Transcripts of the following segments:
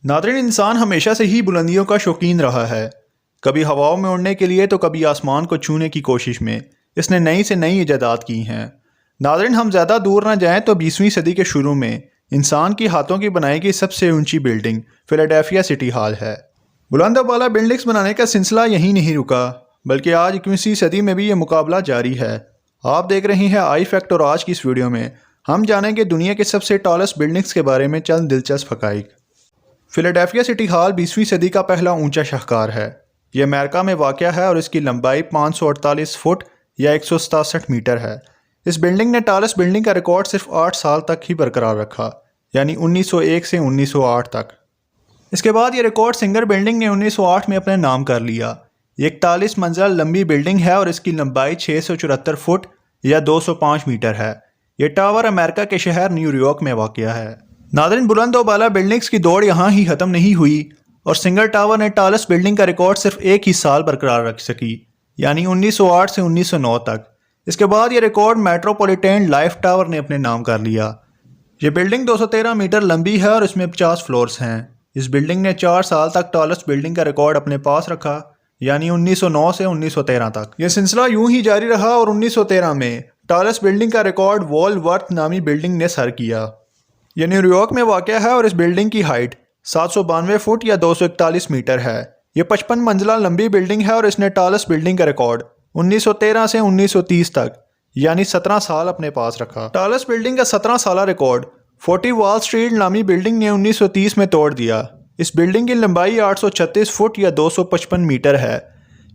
Nadreen, इंसान हमेशा से ही बुलंदियों का शौकीन रहा है। कभी हवाओं में उड़ने के लिए तो कभी आसमान को छूने की कोशिश में इसने नई से नई इजादात की हैं। नादरीन, हम ज़्यादा दूर ना जाएं तो 20वीं सदी के शुरू में इंसान की हाथों की बनाई गई सबसे ऊंची बिल्डिंग फिलाडेल्फिया सिटी हॉल है। बुलंद वाला बिल्डिंग्स बनाने का सिलसिला यहीं नहीं रुका, बल्कि आज 21वीं सदी में भी ये मुकाबला जारी है। आप देख रहे हैं आई फैक्ट, और आज की इस वीडियो में हम जानेंगे दुनिया के सबसे टॉलेस्ट बिल्डिंग्स के बारे में चंद दिलचस्प हक़ाइक़। फिलाडेल्फिया सिटी हॉल 20वीं सदी का पहला ऊंचा शाहकार है। यह अमेरिका में वाक़ है और इसकी लंबाई 548 फुट या 167 मीटर है। इस बिल्डिंग ने टॉलेस्ट बिल्डिंग का रिकॉर्ड सिर्फ 8 साल तक ही बरकरार रखा, यानी 1901 से 1908 तक। इसके बाद ये रिकॉर्ड सिंगर बिल्डिंग ने 1908 में अपने नाम कर लिया। ये 41 मंजिला लंबी बिल्डिंग है और इसकी लंबाई 674 फुट या 205 मीटर है। ये टावर अमेरिका के शहर न्यूयॉर्क में वाक़ है। नादरीन, बुलंद और बाला बिल्डिंग्स की दौड़ यहाँ ही ख़त्म नहीं हुई और सिंगल टावर ने टॉलेस्ट बिल्डिंग का रिकॉर्ड सिर्फ एक ही साल बरकरार रख सकी, यानी 1908 से 1909 तक। इसके बाद ये रिकॉर्ड मेट्रोपॉलिटन लाइफ टावर ने अपने नाम कर लिया। ये बिल्डिंग 213 मीटर लंबी है और इसमें 50 फ्लोर्स हैं। इस बिल्डिंग ने 4 साल तक टॉलेस्ट बिल्डिंग का रिकॉर्ड अपने पास रखा, यानी 1909 से 1913 तक। यह सिलसिला यूं ही जारी रहा और 1913 में टॉलेस्ट बिल्डिंग का रिकॉर्ड वॉलवर्थ नामी बिल्डिंग ने सर किया। यह न्यूयॉर्क में वाक़ है और इस बिल्डिंग की हाइट 792 फुट या 241 मीटर है। यह 55 मंजिला लंबी बिल्डिंग है और इसने टॉलेस्ट बिल्डिंग का रिकॉर्ड 1913 से 1930 तक, यानी 17 साल अपने पास रखा। टॉलेस्ट बिल्डिंग का 17 साल रिकॉर्ड 40 वॉल स्ट्रीट नामी बिल्डिंग ने 1930 में तोड़ दिया। इस बिल्डिंग की लंबाई 836 फुट या 255 मीटर है।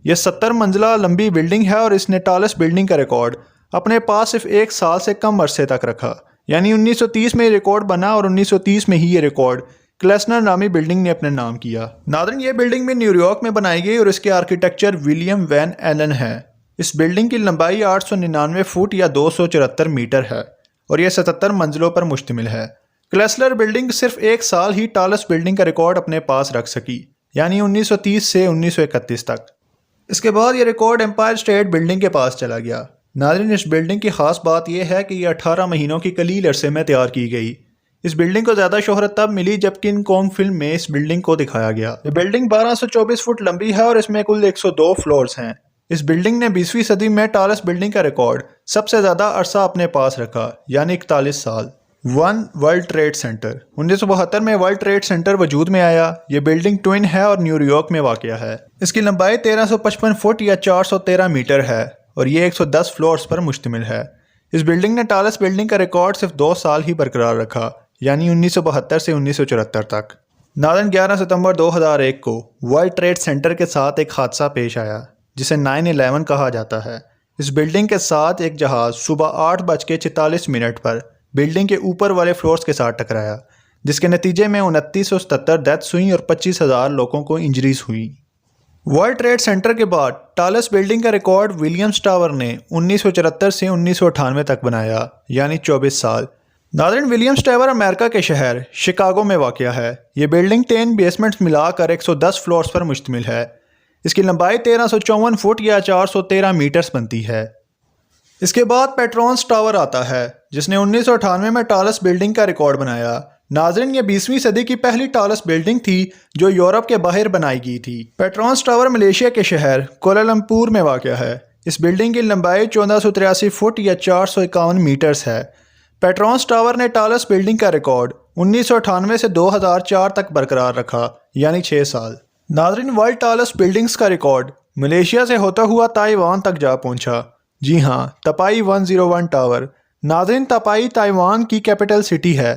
यह 70 मंजिला लंबी बिल्डिंग है और इसने टॉलेस्ट बिल्डिंग का रिकॉर्ड अपने पास सिर्फ 1 साल से कम अरसे तक रखा, यानी 1930 में ये रिकॉर्ड बना और 1930 में ही ये रिकॉर्ड क्लेसनर नामी बिल्डिंग ने अपने नाम किया। नादरीन, ये बिल्डिंग भी न्यूयॉर्क में बनाई गई और इसके आर्किटेक्चर विलियम वैन एलन है। इस बिल्डिंग की लंबाई 899 फुट या 274 मीटर है और यह 77 मंजिलों पर मुश्तमिल है। क्लेसनर बिल्डिंग सिर्फ 1 साल ही टॉलेस्ट बिल्डिंग का रिकॉर्ड अपने पास रख सकी, यानी 1930 से 1931 तक। इसके बाद ये रिकॉर्ड एम्पायर स्टेट बिल्डिंग के पास चला गया। नाज़रीन, इस बिल्डिंग की ख़ास बात यह है कि यह 18 महीनों की कलील अरसे में तैयार की गई। इस बिल्डिंग को ज़्यादा शोहरत तब मिली जब किंग कॉन्ग फिल्म में इस बिल्डिंग को दिखाया गया। ये बिल्डिंग 1224 फुट लंबी है और इसमें कुल 102 फ्लोर्स हैं। इस बिल्डिंग ने 20वीं सदी में टॉलेस्ट बिल्डिंग का रिकॉर्ड सबसे ज़्यादा अरसा अपने पास रखा, यानी 41 साल। वर्ल्ड ट्रेड सेंटर 1972 में वर्ल्ड ट्रेड सेंटर वजूद में आया। ये बिल्डिंग ट्विन है और न्यूयॉर्क में वाक़ है। इसकी लंबाई 1355 फुट या 413 मीटर है और ये 110 फ्लोर्स पर मुश्तमिल है। इस बिल्डिंग ने टॉलेस्ट बिल्डिंग का रिकॉर्ड सिर्फ 2 साल ही बरकरार रखा, यानी 1972 से 1974 तक। नाज़रीन, 11 सितंबर 2001 को वर्ल्ड ट्रेड सेंटर के साथ एक हादसा पेश आया जिसे 9/11 कहा जाता है। इस बिल्डिंग के साथ एक जहाज़ सुबह 8:46 पर बिल्डिंग के ऊपर वाले फ्लोर्स के साथ टकराया, जिसके नतीजे में 2977 डेथ्स हुई और 25,000 लोगों को इंजरीज हुई। वर्ल्ड ट्रेड सेंटर के बाद टॉलेस्ट बिल्डिंग का रिकॉर्ड विलियम्स टावर ने 1974 से 1998 तक बनाया, यानी 24 साल। नाज़रीन, विलियम्स टावर अमेरिका के शहर शिकागो में वाक़ है। ये बिल्डिंग 10 बेसमेंट्स मिलाकर 110 फ्लोर्स पर मुश्तमिल है। इसकी लंबाई 1354 फुट या 413 मीटर्स बनती है। इसके बाद पेट्रॉन्स टावर आता है, जिसने 1998 में टॉलेस्ट बिल्डिंग का रिकॉर्ड बनाया। नाज़रीन, ये 20वीं सदी की पहली टॉलेस्ट बिल्डिंग थी जो यूरोप के बाहर बनाई गई थी। पेट्रॉन्स टावर मलेशिया के शहर कोलालमपुर में वाक़ है। इस बिल्डिंग की लंबाई 1483 फुट या 451 मीटर्स है। पेट्रॉन्स टावर ने टॉलेस्ट बिल्डिंग का रिकॉर्ड 1998 से 2004 तक बरकरार रखा, यानी 6 साल। नाज़रीन, वर्ल्ड टॉलेस्ट बिल्डिंग्स का रिकॉर्ड मलेशिया से होता हुआ ताइवान तक जा पहुंचा। जी हाँ, तपाई 101 टावर। नाज़रीन, तपाई ताइवान की कैपिटल सिटी है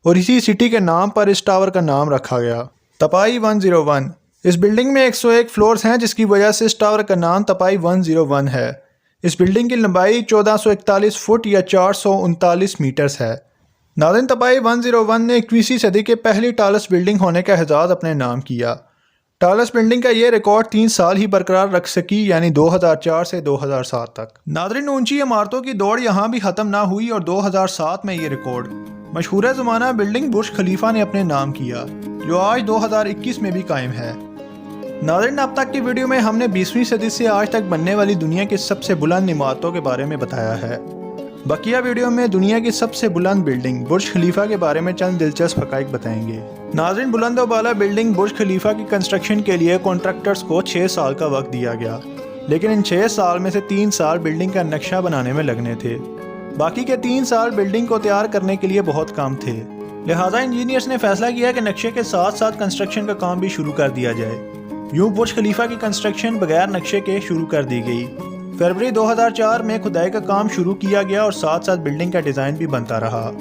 और इसी सिटी के नाम पर इस टावर का नाम रखा गया, तपाई 101। इस बिल्डिंग में 101 फ्लोर्स हैं, जिसकी वजह से इस टावर का नाम तपाई 101 है। इस बिल्डिंग की लंबाई 1441 फुट या 439 मीटर्स है। नाज़रीन, तपाई 101 ने 21वीं सदी के पहली टॉलेस्ट बिल्डिंग होने का एजाज़ अपने नाम किया। टॉलेस्ट बिल्डिंग का ये रिकॉर्ड 3 साल ही बरकरार रख सकी, यानी 2004 से 2007 तक। नाज़रीन, ऊंची इमारतों की दौड़ यहाँ भी ख़त्म ना हुई और 2007 में ये रिकॉर्ड मशहूर ज़माना बिल्डिंग बुर्ज खलीफा ने अपने नाम किया, जो आज 2021 में भी कायम है। नाज़रीन, अब तक की वीडियो में हमने 20वीं सदी से आज तक बनने वाली दुनिया की सबसे बुलंद इमारतों के बारे में बताया है। बकिया वीडियो में दुनिया की सबसे बुलंद बिल्डिंग बुर्ज खलीफा के बारे में चंद दिलचस्प हक़ाइक़ बताएंगे। नाज़रीन, बुलंद और बाला बिल्डिंग बुर्ज खलीफा की कंस्ट्रक्शन के लिए कॉन्ट्रैक्टर्स को 6 साल का वक्त दिया गया, लेकिन इन 6 साल में से 3 साल बिल्डिंग का नक्शा बनाने में लगने थे। बाकी के 3 साल बिल्डिंग को तैयार करने के लिए बहुत कम थे। लिहाजा इंजीनियर्स ने फैसला किया कि नक्शे के साथ साथ कंस्ट्रक्शन का काम भी शुरू कर दिया जाए। यूँ बुर्ज खलीफा की कंस्ट्रक्शन बगैर नक्शे के शुरू कर दी गई। फरवरी 2004 में खुदाई का काम शुरू किया गया और साथ साथ बिल्डिंग का डिज़ाइन भी बनता रहा।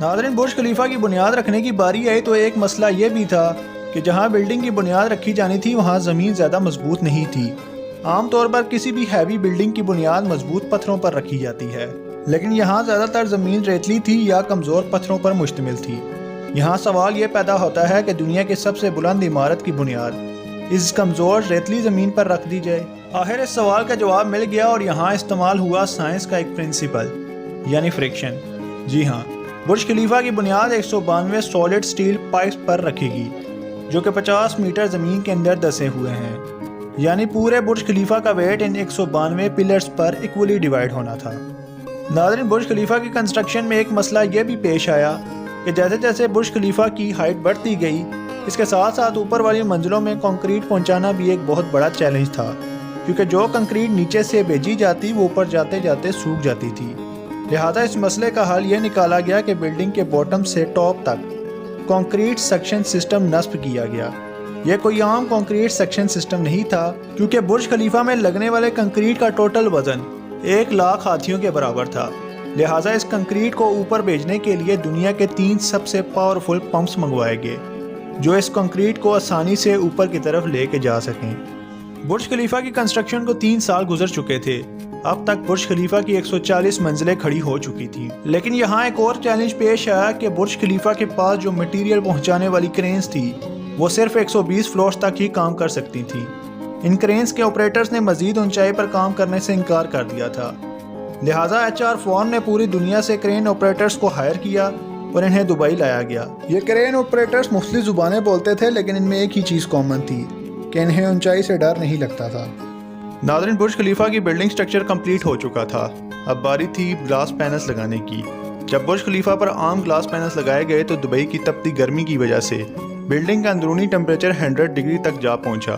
नाज़रीन, बुर्ज खलीफा की बुनियाद रखने की बारी आई तो एक मसला ये भी था कि जहाँ बिल्डिंग की बुनियाद रखी जानी थी वहाँ ज़मीन ज़्यादा मजबूत नहीं थी। आमतौर पर किसी भी हैवी बिल्डिंग की बुनियाद मजबूत पत्थरों पर रखी जाती है, लेकिन यहाँ ज़्यादातर ज़मीन रेतली थी या कमज़ोर पत्थरों पर मुश्तमिल थी। यहाँ सवाल ये पैदा होता है कि दुनिया की सबसे बुलंद इमारत की बुनियाद इस कमज़ोर रेतली ज़मीन पर रख दी जाए। आखिर इस सवाल का जवाब मिल गया और यहाँ इस्तेमाल हुआ साइंस का एक प्रिंसिपल, यानी फ्रिक्शन। जी हाँ, बुर्ज खलीफा की बुनियाद 192 सॉलिड स्टील पाइप्स पर रखेगी, जो कि 50 मीटर ज़मीन के अंदर दसे हुए हैं। यानी पूरे बुर्ज खलीफा का वेट इन 192 पिलर्स पर इक्वली डिवाइड होना था। नाज़रीन, बुर्ज खलीफा की कंस्ट्रक्शन में एक मसला ये भी पेश आया कि जैसे जैसे बुर्ज खलीफा की हाइट बढ़ती गई, इसके साथ साथ ऊपर वाली मंजिलों में कंक्रीट पहुंचाना भी एक बहुत बड़ा चैलेंज था, क्योंकि जो कंक्रीट नीचे से भेजी जाती वो ऊपर जाते जाते सूख जाती थी। लिहाजा इस मसले का हल ये निकाला गया कि बिल्डिंग के बॉटम से टॉप तक कंक्रीट सक्शन सिस्टम नस्ब किया गया। यह कोई आम कंक्रीट सक्शन सिस्टम नहीं था, क्योंकि बुर्ज खलीफा में लगने वाले कंक्रीट का टोटल वजन 1 लाख हाथियों के बराबर था। लिहाजा इस कंक्रीट को ऊपर भेजने के लिए दुनिया के 3 सबसे पावरफुल पंप्स मंगवाए गए, जो इस कंक्रीट को आसानी से ऊपर की तरफ लेके जा सकें। बुर्ज खलीफा की कंस्ट्रक्शन को 3 साल गुजर चुके थे। अब तक बुर्ज खलीफा की 140 मंजिलें खड़ी हो चुकी थी, लेकिन यहाँ एक और चैलेंज पेश आया कि बुर्ज खलीफा के पास जो मटेरियल पहुँचाने वाली क्रेन्स थी वो सिर्फ 120 फ्लोर्स तक ही काम कर सकती थी। इन क्रेन्स के ऑपरेटर्स ने मजीद ऊंचाई पर काम करने से इनकार कर दिया था। लिहाजा HR फॉर्म ने पूरी दुनिया से क्रेन ऑपरेटर्स को हायर किया और इन्हें दुबई लाया गया। ये क्रेन ऑपरेटर्स मुख्तलिफ ज़ुबानें बोलते थे, लेकिन इनमें एक ही चीज़ कॉमन थी कि इन्हें ऊंचाई से डर नहीं लगता था। नाज़रीन, बुर्ज खलीफा की बिल्डिंग स्ट्रक्चर कंप्लीट हो चुका था। अब बारी थी ग्लास पैनल्स लगाने की। जब बुर्ज खलीफा पर आम ग्लास पैनल्स लगाए गए तो दुबई की तपती गर्मी की वजह से बिल्डिंग का अंदरूनी टेम्परेचर 100 डिग्री तक जा पहुंचा,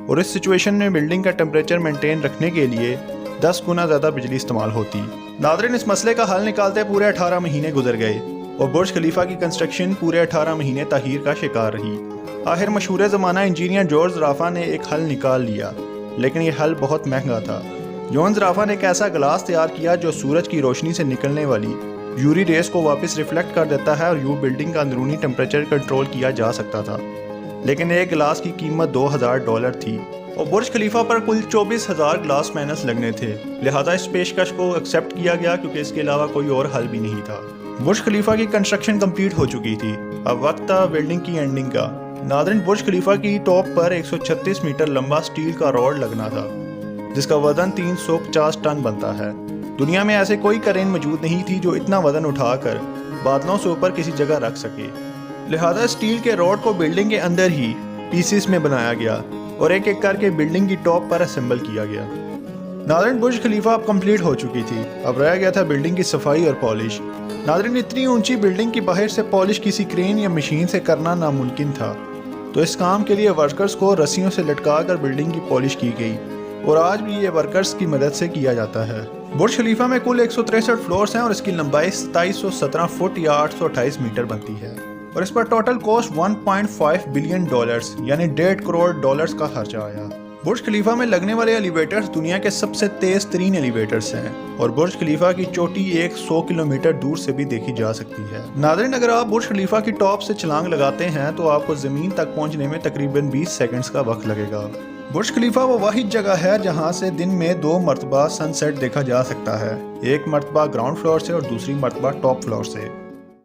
और इस सिचुएशन में बिल्डिंग का टेम्परेचर मेंटेन रखने के लिए 10 गुना ज़्यादा बिजली इस्तेमाल होती। नाज़रीन, इस मसले का हल निकालते पूरे 18 महीने गुजर गए और बुर्ज खलीफा की कंस्ट्रक्शन पूरे 18 महीने ताहीर का शिकार रही। आखिर मशहूर ज़माना इंजीनियर जॉर्ज ज़राफ़ा ने एक हल निकाल लिया, लेकिन ये हल बहुत महंगा था। जॉन ज़राफ़ा ने एक ऐसा गिलास तैयार किया जो सूरज की रोशनी से निकलने वाली यूवी रेस को वापस रिफ्लेक्ट कर देता है और यूँ बिल्डिंग का अंदरूनी टेम्परेचर कंट्रोल किया जा सकता था। लेकिन एक गिलास की कीमत $2000 थी और बुर्ज खलीफा पर कुल 24,000 ग्लास पैनल्स लगने थे। लिहाजा इस पेशकश को एक्सेप्ट किया गया, क्योंकि इसके अलावा कोई और हल भी नहीं था। बुर्ज खलीफा की कंस्ट्रक्शन कंप्लीट हो चुकी थी। अब वक्त था बिल्डिंग की एंडिंग का। नाज़रीन, बुर्ज खलीफा की टॉप पर 136 मीटर लंबा स्टील का रॉड लगना था, जिसका वजन 350 टन बनता है। दुनिया में ऐसे कोई क्रेन मौजूद नहीं थी जो इतना वजन उठाकर बादलों से ऊपर किसी जगह रख सके। लिहाजा स्टील के रॉड को बिल्डिंग के अंदर ही पीसेस में बनाया गया और एक एक करके बिल्डिंग की टॉप पर असेंबल किया गया। नाज़रीन, बुर्ज खलीफा अब कंप्लीट हो चुकी थी। अब रह गया था बिल्डिंग की सफाई और पॉलिश। नाज़रीन, इतनी ऊंची बिल्डिंग की बाहर से पॉलिश किसी क्रेन या मशीन से करना नामुमकिन था, तो इस काम के लिए वर्कर्स को रस्सियों से लटका कर बिल्डिंग की पॉलिश की गई, और आज भी ये वर्कर्स की मदद से किया जाता है। बुर्ज खलीफा में कुल 163 फ्लोर्स हैं और इसकी लंबाई 2717 फुट या 828 मीटर बनती है, और इस पर टोटल कॉस्ट $1.5 बिलियन यानी $1.5 करोड़ का खर्चा आया। बुर्ज खलीफा में लगने वाले एलिवेटर्स दुनिया के सबसे तेज तरीन एलिवेटर्स हैं, और बुर्ज खलीफा की चोटी 100 किलोमीटर दूर से भी देखी जा सकती है। नाज़रीन, अगर आप बुर्ज खलीफा की टॉप से छलांग लगाते हैं तो आपको ज़मीन तक पहुंचने में तकरीबन 20 सेकंड्स का वक्त लगेगा। बुर्ज खलीफा वो वाहिद जगह है जहां से दिन में 2 मरतबा सनसेट देखा जा सकता है, एक मरतबा ग्राउंड फ्लोर से और दूसरी मरतबा टॉप फ्लोर से।